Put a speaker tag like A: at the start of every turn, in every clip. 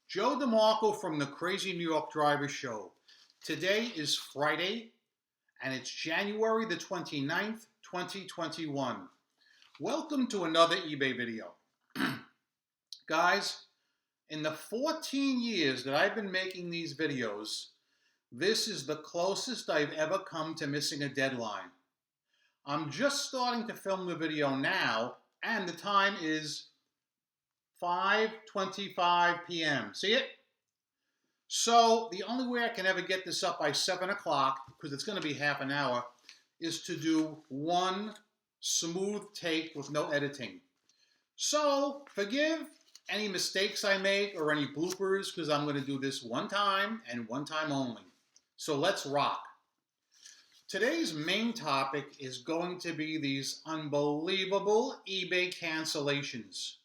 A: Joe DeMarco from the Crazy New York Driver Show. Today is Friday, and it's January the 29th, 2021. Welcome to another eBay video. Guys, in the 14 years that I've been making these videos, this is the closest I've ever come to missing a deadline. I'm just starting to film the video now, and the time is 5:25 p.m. See it? So the only way I can ever get this up by 7 o'clock, because it's going to be half an hour, is to do one smooth take with no editing. So forgive any mistakes I make or any bloopers, because I'm going to do this one time and one time only. So let's rock. Today's main topic is going to be these unbelievable eBay cancellations.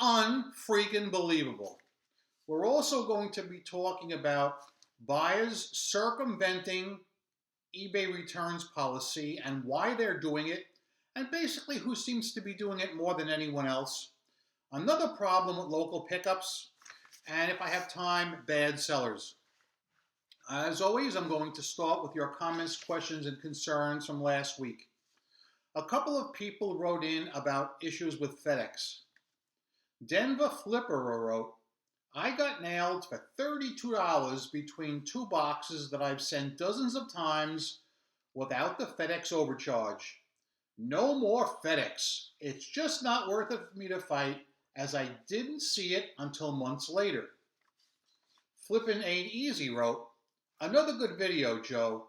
A: Unfreaking believable. We're also going to be talking about buyers circumventing eBay returns policy and why they're doing it, and basically who seems to be doing it more than anyone else. Another problem with local pickups, and if I have time, bad sellers. As always, I'm going to start with your comments, questions, and concerns from last week. A couple of people wrote in about issues with FedEx. Denver Flipper wrote, I got nailed for $32 between two boxes that I've sent dozens of times without the FedEx overcharge. No more FedEx. It's just not worth it for me to fight, as I didn't see it until months later. Flippin' Ain't Easy wrote, another good video, Joe.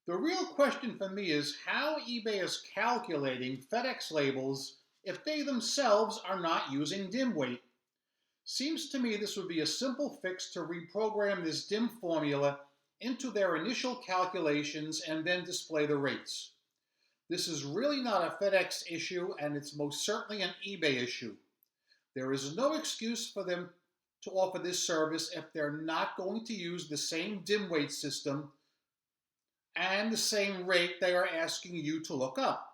A: The real question for me is how eBay is calculating FedEx labels if they themselves are not using dim weight. Seems to me this would be a simple fix to reprogram this dim formula into their initial calculations and then display the rates. This is really not a FedEx issue, and it's most certainly an eBay issue. There is no excuse for them to offer this service if they're not going to use the same dim weight system and the same rate they are asking you to look up.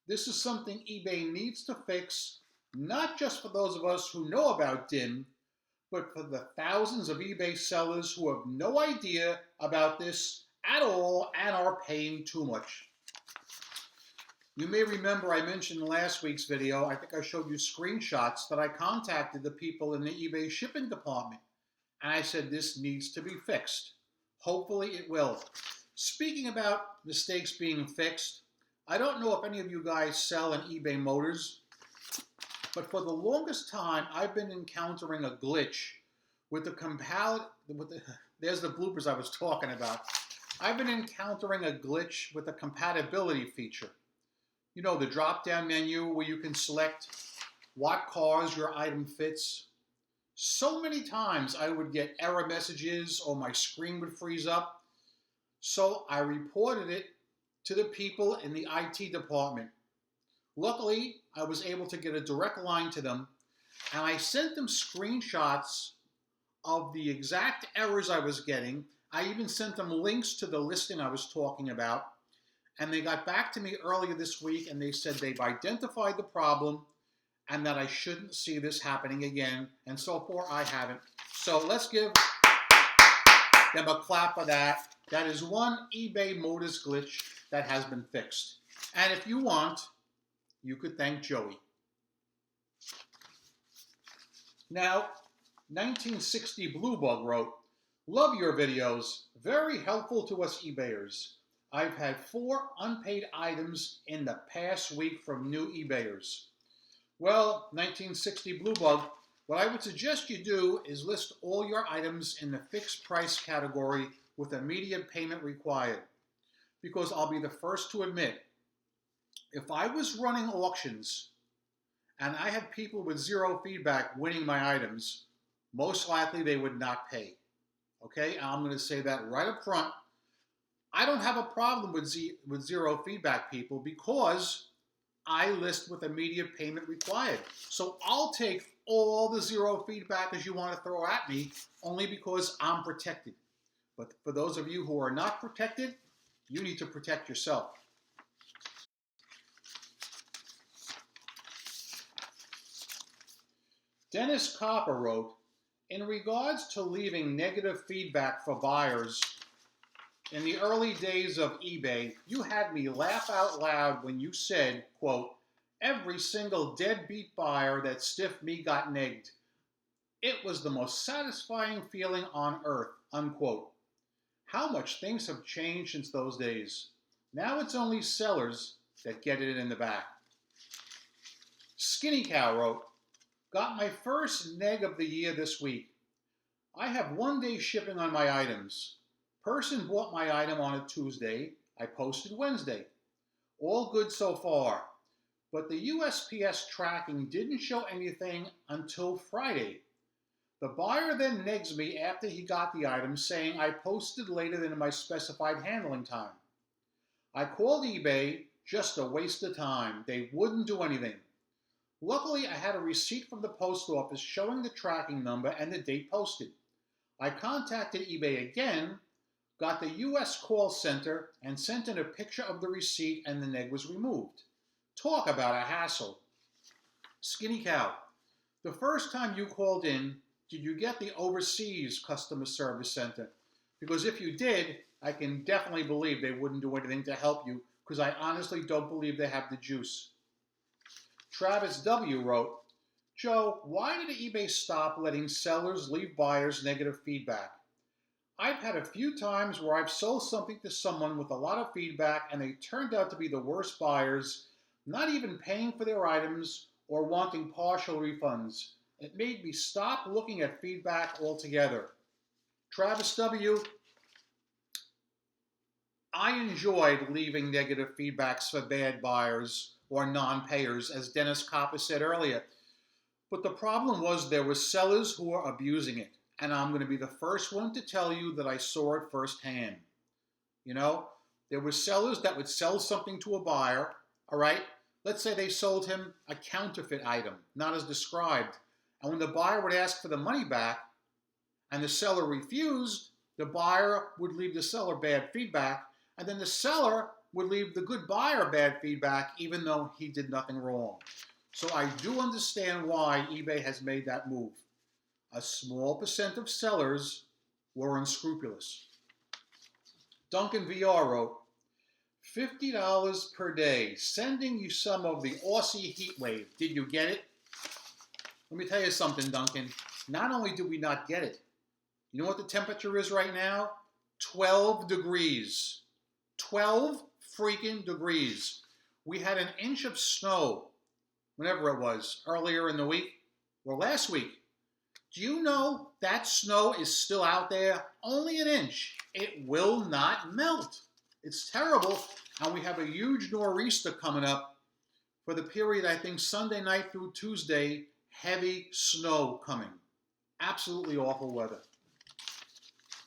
A: This is something eBay needs to fix, not just for those of us who know about dim, but for the thousands of eBay sellers who have no idea about this at all and are paying too much. You may remember I mentioned in last week's video, I think I showed you screenshots that I contacted the people in the eBay shipping department, and I said this needs to be fixed. Hopefully it will. Speaking about mistakes being fixed, I don't know if any of you guys sell in eBay Motors, but for the longest time, I've been encountering a glitch with there's the bloopers I was talking about. I've been encountering a glitch with the compatibility feature. You know, the drop-down menu where you can select what cars your item fits. So many times I would get error messages or my screen would freeze up. So I reported it to the people in the IT department. Luckily, I was able to get a direct line to them, and I sent them screenshots of the exact errors I was getting. I even sent them links to the listing I was talking about, and they got back to me earlier this week, and they said they've identified the problem and that I shouldn't see this happening again, and so far I haven't. So let's give them a clap for that. That is one eBay Motors glitch that has been fixed. And if you want, you could thank Joey. Now, 1960 Bluebug wrote, love your videos, very helpful to us eBayers. I've had 4 unpaid items in the past week from new eBayers. Well, 1960 Bluebug, what I would suggest you do is list all your items in the fixed price category with immediate payment required. Because I'll be the first to admit, if I was running auctions and I had people with zero feedback winning my items, most likely they would not pay. Okay, I'm going to say that right up front. I don't have a problem with zero feedback people because I list with immediate payment required. So I'll take all the zero feedback as you want to throw at me only because I'm protected. But for those of you who are not protected, you need to protect yourself. Dennis Copper wrote, In regards to leaving negative feedback for buyers, in the early days of eBay, you had me laugh out loud when you said, quote, "Every single deadbeat buyer that stiffed me got negged. It was the most satisfying feeling on earth," unquote. How much things have changed since those days. Now it's only sellers that get it in the back. Skinny Cow wrote, "Got my first neg of the year this week. I have 1 day shipping on my items. Person bought my item on a Tuesday. I posted Wednesday. All good so far. But the USPS tracking didn't show anything until Friday. The buyer then negs me after he got the item saying I posted later than my specified handling time. I called eBay, just a waste of time. They wouldn't do anything. Luckily, I had a receipt from the post office showing the tracking number and the date posted. I contacted eBay again, got the US call center, and sent in a picture of the receipt, and the neg was removed. Talk about a hassle." Skinny Cow, the first time you called in, did you get the overseas customer service center? Because if you did, I can definitely believe they wouldn't do anything to help you, because I honestly don't believe they have the juice. Travis W. wrote, "Joe, why did eBay stop letting sellers leave buyers negative feedback? I've had a few times where I've sold something to someone with a lot of feedback and they turned out to be the worst buyers, not even paying for their items or wanting partial refunds. It made me stop looking at feedback altogether." Travis W., I enjoyed leaving negative feedbacks for bad buyers or non-payers, as Dennis Copper said earlier. But the problem was there were sellers who were abusing it. And I'm going to be the first one to tell you that I saw it firsthand. You know, there were sellers that would sell something to a buyer, all right? Let's say they sold him a counterfeit item, not as described. And when the buyer would ask for the money back and the seller refused, the buyer would leave the seller bad feedback, and then the seller would leave the good buyer bad feedback even though he did nothing wrong. So I do understand why eBay has made that move. A small percent of sellers were unscrupulous. Duncan VR wrote, $50 per day, sending you some of the Aussie heat wave. Did you get it? Let me tell you something, Duncan. Not only did we not get it, you know what the temperature is right now? 12 degrees. 12 freaking degrees. We had an inch of snow, whenever it was, earlier in the week, or last week. Do you know that snow is still out there? Only an inch. It will not melt. It's terrible. And we have a huge nor'easter coming up for the period, I think, Sunday night through Tuesday. Heavy snow coming. Absolutely awful weather.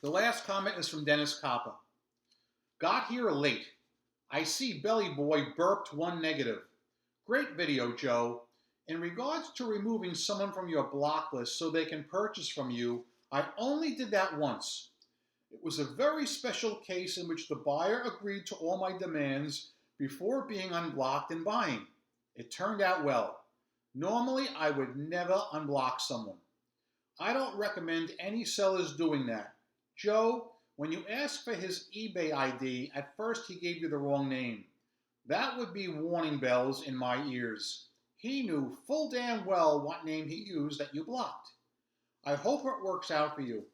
A: The last comment is from Dennis Copper. "Got here late. I see Belly Boy burped one negative. Great video, Joe. In regards to removing someone from your block list so they can purchase from you, I only did that once. It was a very special case in which the buyer agreed to all my demands before being unblocked and buying. It turned out well. Normally, I would never unblock someone. I don't recommend any sellers doing that. Joe, when you asked for his eBay ID, at first he gave you the wrong name. That would be warning bells in my ears. He knew full damn well what name he used that you blocked. I hope it works out for you."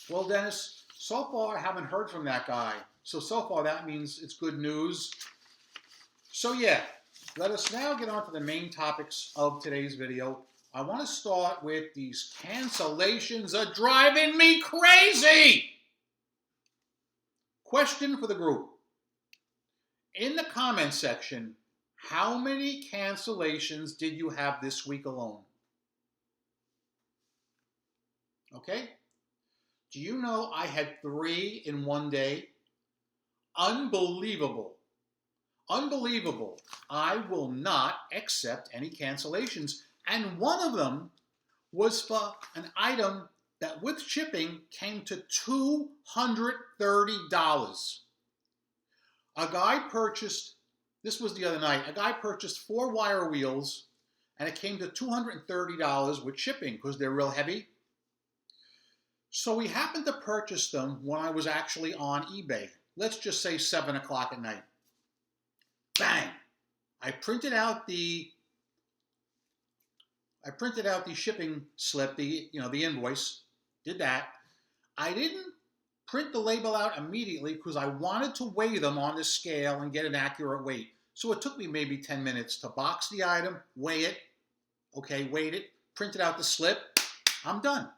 A: Well, Dennis, so far I haven't heard from that guy. So far that means it's good news. So yeah, let us now get on to the main topics of today's video. I want to start with these cancellations are driving me crazy. Question for the group. In the comment section, how many cancellations did you have this week alone? Okay. Do you know I had 3 in one day? Unbelievable. Unbelievable. I will not accept any cancellations. And one of them was for an item that with shipping came to $230. A guy purchased, this was the other night, a guy purchased 4 wire wheels and it came to $230 with shipping because they're real heavy. So we happened to purchase them when I was actually on eBay. Let's just say 7 o'clock at night. Bang! I printed out the shipping slip, the invoice. Did that. I didn't print the label out immediately because I wanted to weigh them on the scale and get an accurate weight. So it took me maybe 10 minutes to box the item, weigh it, weighed it, printed out the slip. I'm done.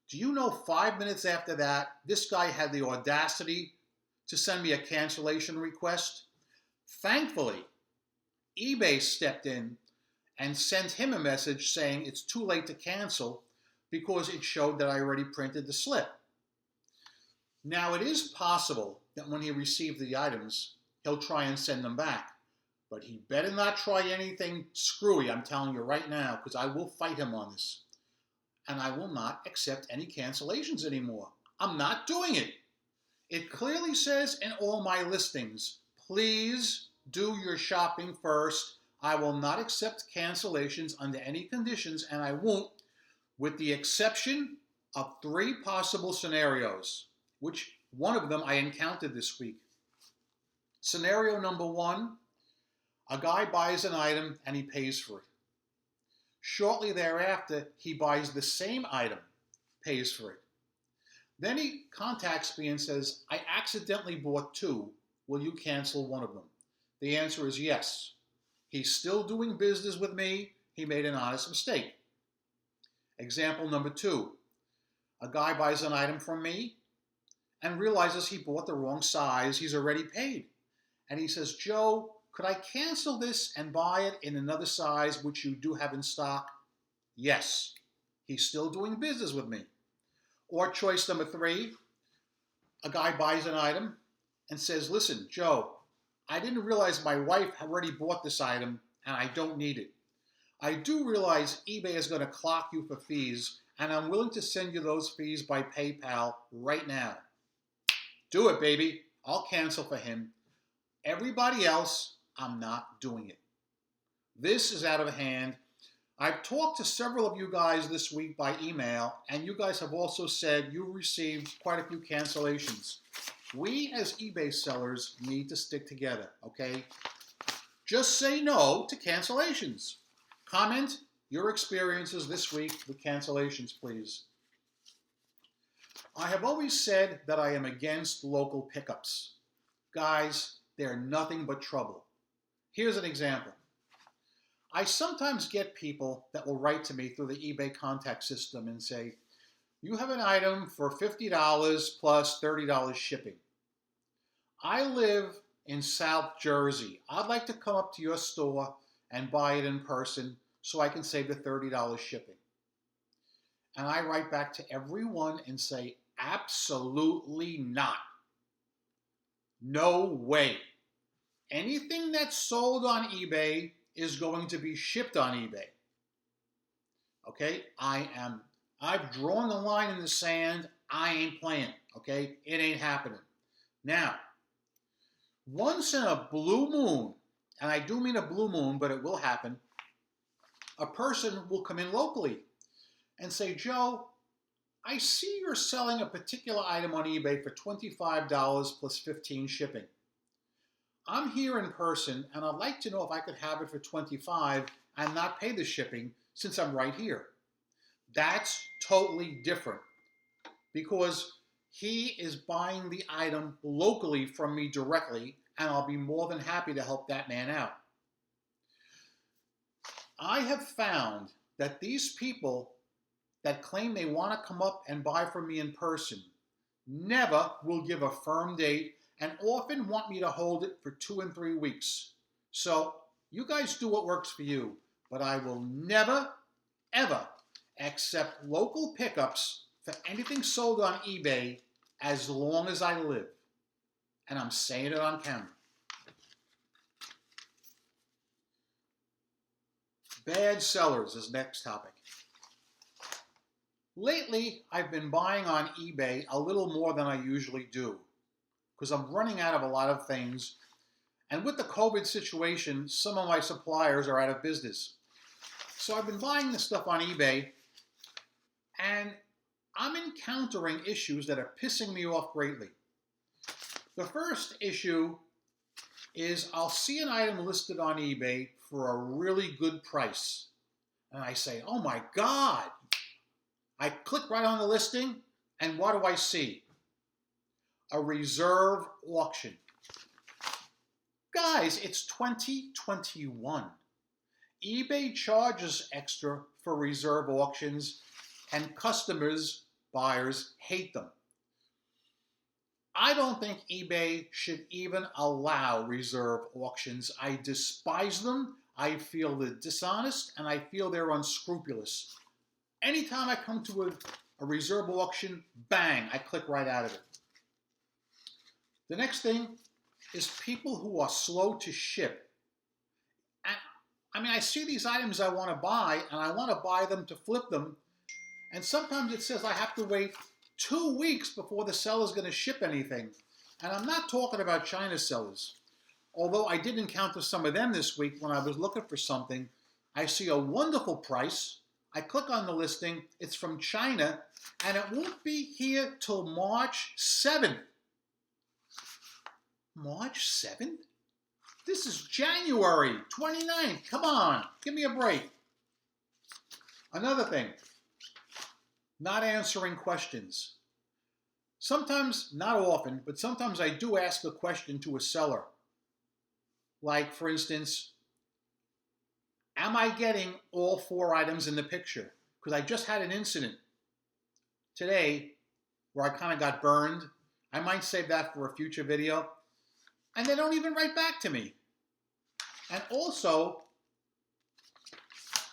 A: Do you know 5 minutes after that, this guy had the audacity to send me a cancellation request? Thankfully, eBay stepped in and sent him a message saying it's too late to cancel because it showed that I already printed the slip. Now, it is possible that when he received the items, he'll try and send them back. But he better not try anything screwy, I'm telling you right now, because I will fight him on this. And I will not accept any cancellations anymore. I'm not doing it. It clearly says in all my listings, please do your shopping first. I will not accept cancellations under any conditions, and I won't, with the exception of 3 possible scenarios, which one of them I encountered this week. Scenario number 1, a guy buys an item and he pays for it. Shortly thereafter, he buys the same item, pays for it. Then he contacts me and says, I accidentally bought 2. Will you cancel one of them? The answer is yes. He's still doing business with me. He made an honest mistake. Example number 2. A guy buys an item from me and realizes he bought the wrong size. He's already paid. And he says, Joe, could I cancel this and buy it in another size which you do have in stock? Yes. He's still doing business with me. Or choice number 3, a guy buys an item and says, listen, Joe, I didn't realize my wife had already bought this item and I don't need it. I do realize eBay is going to clock you for fees and I'm willing to send you those fees by PayPal right now. Do it, baby. I'll cancel for him. Everybody else, I'm not doing it. This is out of hand. I've talked to several of you guys this week by email, and you guys have also said you received quite a few cancellations. We as eBay sellers need to stick together, okay? Just say no to cancellations. Comment your experiences this week with cancellations, please. I have always said that I am against local pickups. Guys, they're nothing but trouble. Here's an example. I sometimes get people that will write to me through the eBay contact system and say, you have an item for $50 plus $30 shipping. I live in South Jersey. I'd like to come up to your store and buy it in person so I can save the $30 shipping. And I write back to everyone and say, absolutely not. No way. Anything that's sold on eBay is going to be shipped on eBay. Okay? I've drawn the line in the sand. I ain't playing. Okay? It ain't happening. Now, once in a blue moon, and I do mean a blue moon, but it will happen, a person will come in locally and say, Joe, I see you're selling a particular item on eBay for $25 plus $15 shipping. I'm here in person and I'd like to know if I could have it for $25 and not pay the shipping since I'm right here. That's totally different because he is buying the item locally from me directly and I'll be more than happy to help that man out. I have found that these people that claim they want to come up and buy from me in person never will give a firm date and often want me to hold it for 2 and 3 weeks. So you guys do what works for you, but I will never, ever accept local pickups for anything sold on eBay as long as I live. And I'm saying it on camera. Bad sellers is next topic. Lately, I've been buying on eBay a little more than I usually do because I'm running out of a lot of things. And with the COVID situation, some of my suppliers are out of business. So I've been buying this stuff on eBay, and I'm encountering issues that are pissing me off greatly. The first issue is I'll see an item listed on eBay for a really good price. And I say, oh my God. I click right on the listing, and what do I see? A reserve auction. Guys, it's 2021. eBay charges extra for reserve auctions, and customers, buyers, hate them. I don't think eBay should even allow reserve auctions. I despise them. I feel they're dishonest, and I feel they're unscrupulous. Anytime I come to a reserve auction, bang, I click right out of it. The next thing is people who are slow to ship. I see these items I want to buy, and I want to buy them to flip them, and sometimes it says I have to wait 2 weeks before the seller's going to ship anything. And I'm not talking about China sellers. Although I did encounter some of them this week when I was looking for something. I see a wonderful price. I click on the listing. It's from China, and it won't be here till March 7th. March 7th? This is January 29th. Come on, give me a break. Another thing. Not answering questions. Sometimes, not often, but sometimes I do ask a question to a seller. Like, for instance, am I getting all 4 items in the picture? Because I just had an incident today where I kind of got burned. I might save that for a future video. And they don't even write back to me. And also,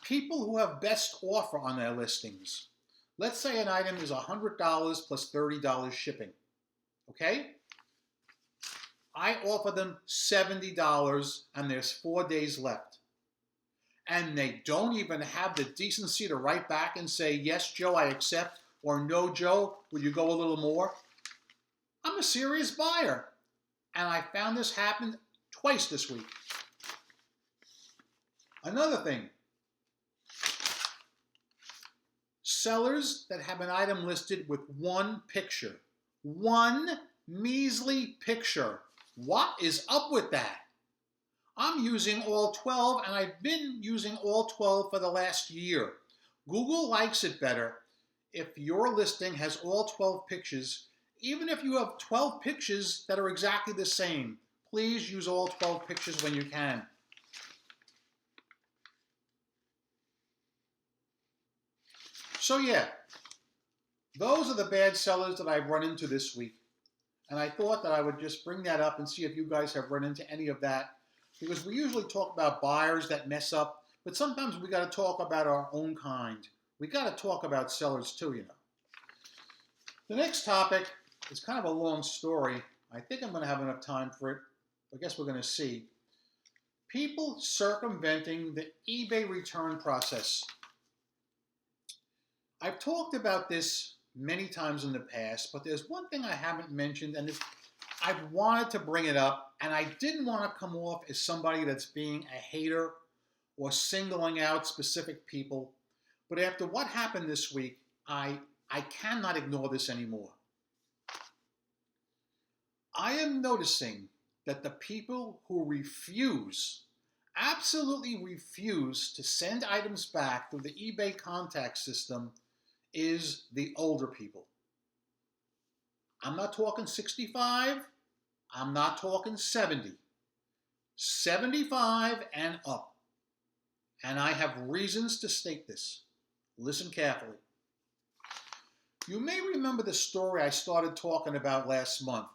A: people who have best offer on their listings. Let's say an item is $100 plus $30 shipping, okay? I offer them $70 and there's 4 days left. And they don't even have the decency to write back and say, yes, Joe, I accept, or no, Joe, would you go a little more? I'm a serious buyer. And I found this happened twice this week. Another thing. Sellers that have an item listed with 1 picture. 1 measly picture. What is up with that? I'm using all 12, and I've been using all 12 for the last year. Google likes it better if your listing has all 12 pictures. Even if you have 12 pictures that are exactly the same, please use all 12 pictures when you can. So yeah, those are the bad sellers that I've run into this week. And I thought that I would just bring that up and see if you guys have run into any of that. Because we usually talk about buyers that mess up, but sometimes we got to talk about our own kind. We got to talk about sellers too, you know. The next topic is kind of a long story. I think I'm going to have enough time for it. I guess we're going to see. People circumventing the eBay return process. I've talked about this many times in the past, but there's one thing I haven't mentioned, and I've wanted to bring it up, and I didn't want to come off as somebody that's being a hater or singling out specific people. But after what happened this week, I cannot ignore this anymore. I am noticing that the people who refuse, absolutely refuse to send items back through the eBay contact system is the older people. I'm not talking 65. I'm not talking 70. 75 and up. And I have reasons to state this. Listen carefully. You may remember the story I started talking about last month.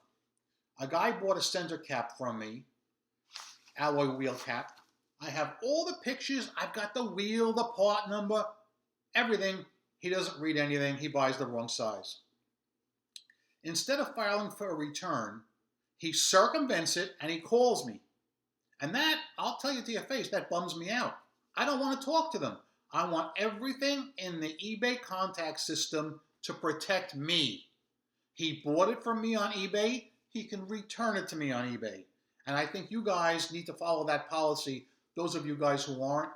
A: A guy bought a center cap from me, alloy wheel cap. I have all the pictures. I've got the wheel, the part number, everything. He doesn't read anything. He buys the wrong size. Instead of filing for a return, he circumvents it and he calls me. And that, I'll tell you to your face, that bums me out. I don't want to talk to them. I want everything in the eBay contact system to protect me. He bought it from me on eBay. He can return it to me on eBay. And I think you guys need to follow that policy, those of you guys who aren't.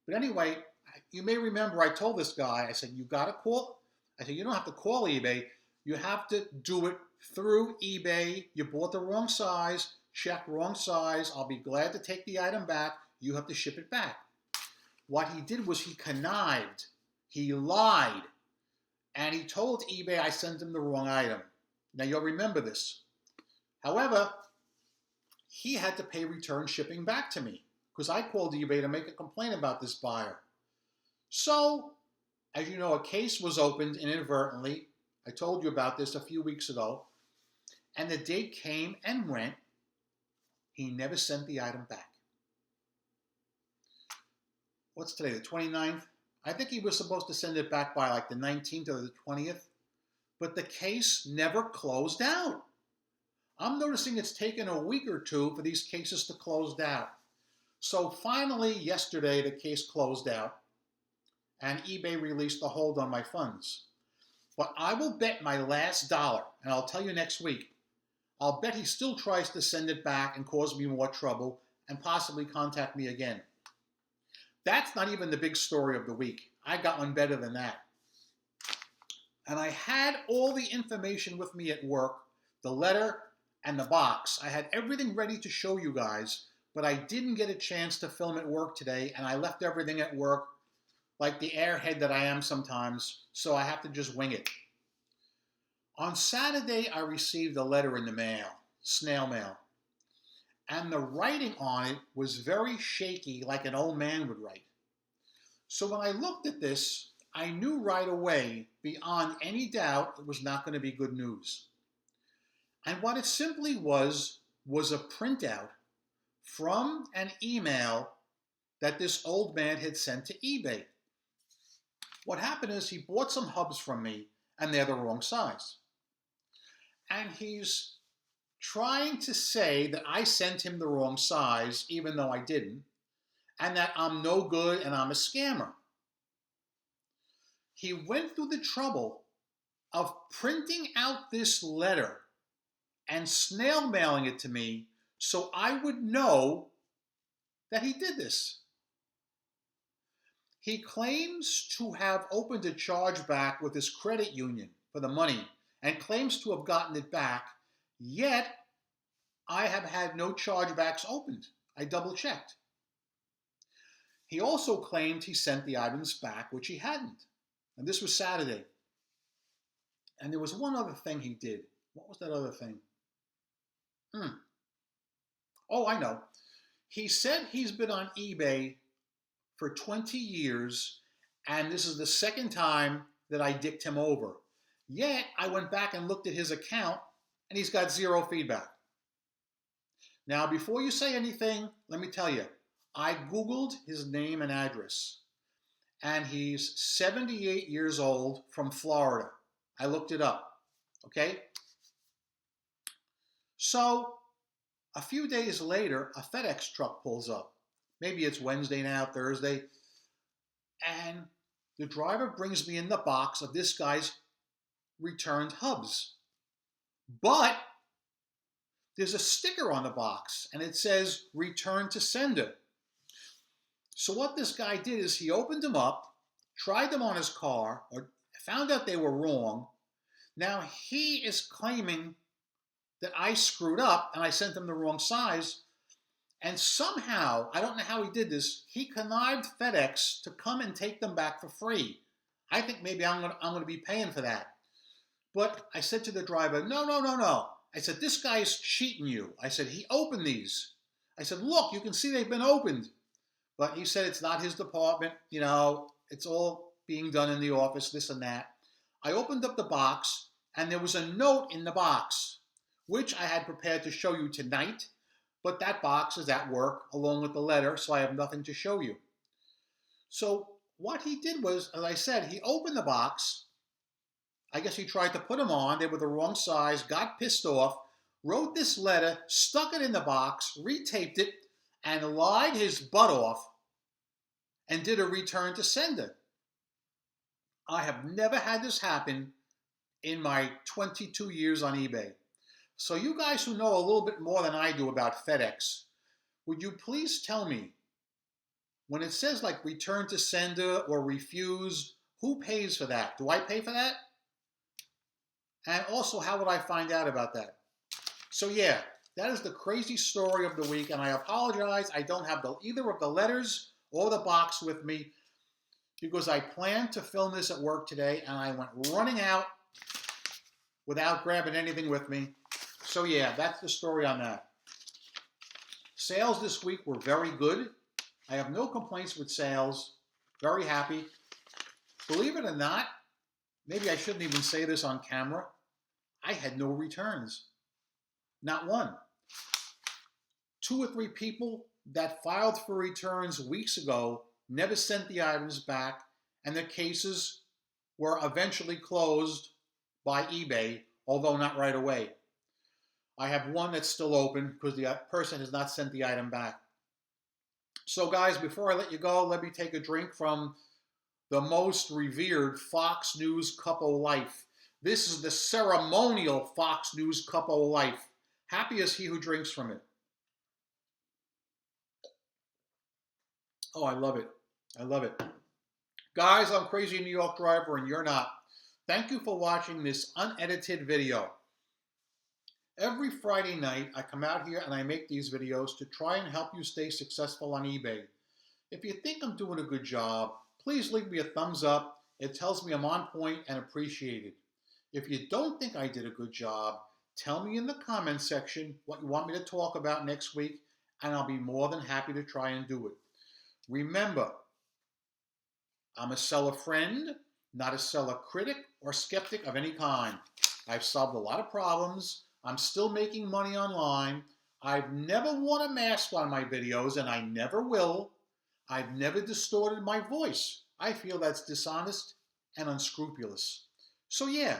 A: But anyway, you may remember I told this guy, I said, you got to call. I said, you don't have to call eBay. You have to do it through eBay. You bought the wrong size, check wrong size. I'll be glad to take the item back. You have to ship it back. What he did was he connived. He lied. And he told eBay I sent him the wrong item. Now you'll remember this. However, he had to pay return shipping back to me because I called eBay to make a complaint about this buyer. So, as you know, a case was opened inadvertently. I told you about this a few weeks ago. And the date came and went. He never sent the item back. What's today, the 29th? I think he was supposed to send it back by like the 19th or the 20th. But the case never closed out. I'm noticing it's taken a week or two for these cases to close out. So finally, yesterday, the case closed out. And eBay released the hold on my funds. But I will bet my last dollar, and I'll tell you next week, I'll bet he still tries to send it back and cause me more trouble and possibly contact me again. That's not even the big story of the week. I got one better than that. And I had all the information with me at work, the letter and the box. I had everything ready to show you guys, but I didn't get a chance to film at work today, and I left everything at work like the airhead that I am sometimes, so I have to just wing it. On Saturday, I received a letter in the mail, snail mail, and the writing on it was very shaky, like an old man would write. So when I looked at this, I knew right away, beyond any doubt, it was not going to be good news. And what it simply was a printout from an email that this old man had sent to eBay. What happened is he bought some hubs from me, and they're the wrong size. And he's trying to say that I sent him the wrong size, even though I didn't, and that I'm no good and I'm a scammer. He went through the trouble of printing out this letter and snail mailing it to me so I would know that he did this. He claims to have opened a chargeback with his credit union for the money and claims to have gotten it back, yet I have had no chargebacks opened. I double-checked. He also claimed he sent the items back, which he hadn't. And this was Saturday. And there was one other thing he did. What was that other thing? Oh, I know. He said he's been on eBay for 20 years, and this is the second time that I dicked him over. Yet, I went back and looked at his account, and he's got zero feedback. Now, before you say anything, let me tell you, I Googled his name and address, and he's 78 years old from Florida. I looked it up, okay? So, a few days later, a FedEx truck pulls up. Maybe it's Wednesday now, Thursday. And the driver brings me in the box of this guy's returned hubs. But there's a sticker on the box, and it says, return to sender. So what this guy did is he opened them up, tried them on his car, or found out they were wrong. Now he is claiming that I screwed up and I sent him the wrong size. And somehow, I don't know how he did this, he connived FedEx to come and take them back for free. I think maybe I'm going to be paying for that. But I said to the driver, no. I said, this guy is cheating you. I said, he opened these. I said, look, you can see they've been opened. But he said it's not his department. You know, it's all being done in the office, this and that. I opened up the box, and there was a note in the box, which I had prepared to show you tonight. But that box is at work along with the letter, so I have nothing to show you. So what he did was, as I said, he opened the box. I guess he tried to put them on. They were the wrong size, got pissed off, wrote this letter, stuck it in the box, retaped it, and lied his butt off and did a return to sender. I have never had this happen in my 22 years on eBay. So you guys who know a little bit more than I do about FedEx, would you please tell me, when it says like return to sender or refuse, who pays for that? Do I pay for that? And also, how would I find out about that? So yeah, that is the crazy story of the week, and I apologize. I don't have either of the letters or the box with me because I planned to film this at work today, and I went running out without grabbing anything with me. So yeah, that's the story on that. Sales this week were very good. I have no complaints with sales. Very happy. Believe it or not, maybe I shouldn't even say this on camera, I had no returns. Not one. 2 or 3 people that filed for returns weeks ago never sent the items back, and their cases were eventually closed by eBay, although not right away. I have one that's still open because the person has not sent the item back. So guys, before I let you go, let me take a drink from the most revered Fox News Cup of Life. This is the ceremonial Fox News Cup of Life. Happy is he who drinks from it. Oh, I love it. I love it. Guys, I'm Crazy New York Driver and you're not. Thank you for watching this unedited video. Every Friday night, I come out here and I make these videos to try and help you stay successful on eBay. If you think I'm doing a good job, please leave me a thumbs up. It tells me I'm on point and appreciated. If you don't think I did a good job, tell me in the comment section what you want me to talk about next week, and I'll be more than happy to try and do it. Remember, I'm a seller friend, not a seller critic or skeptic of any kind. I've solved a lot of problems. I'm still making money online. I've never worn a mask on my videos, and I never will. I've never distorted my voice. I feel that's dishonest and unscrupulous. So yeah,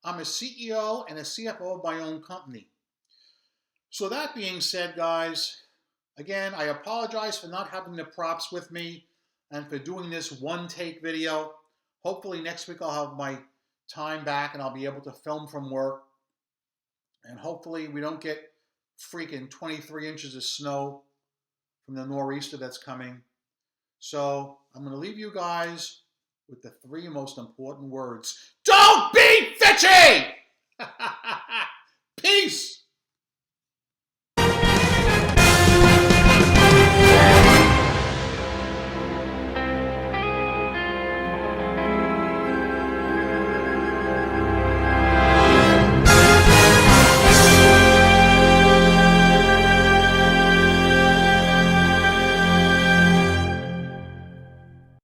A: I'm a CEO and a CFO of my own company. So that being said, guys, again, I apologize for not having the props with me and for doing this one-take video. Hopefully next week I'll have my time back and I'll be able to film from work. And hopefully we don't get freaking 23 inches of snow from the nor'easter that's coming. So I'm going to leave you guys with the 3 most important words. Don't be fishy! Peace!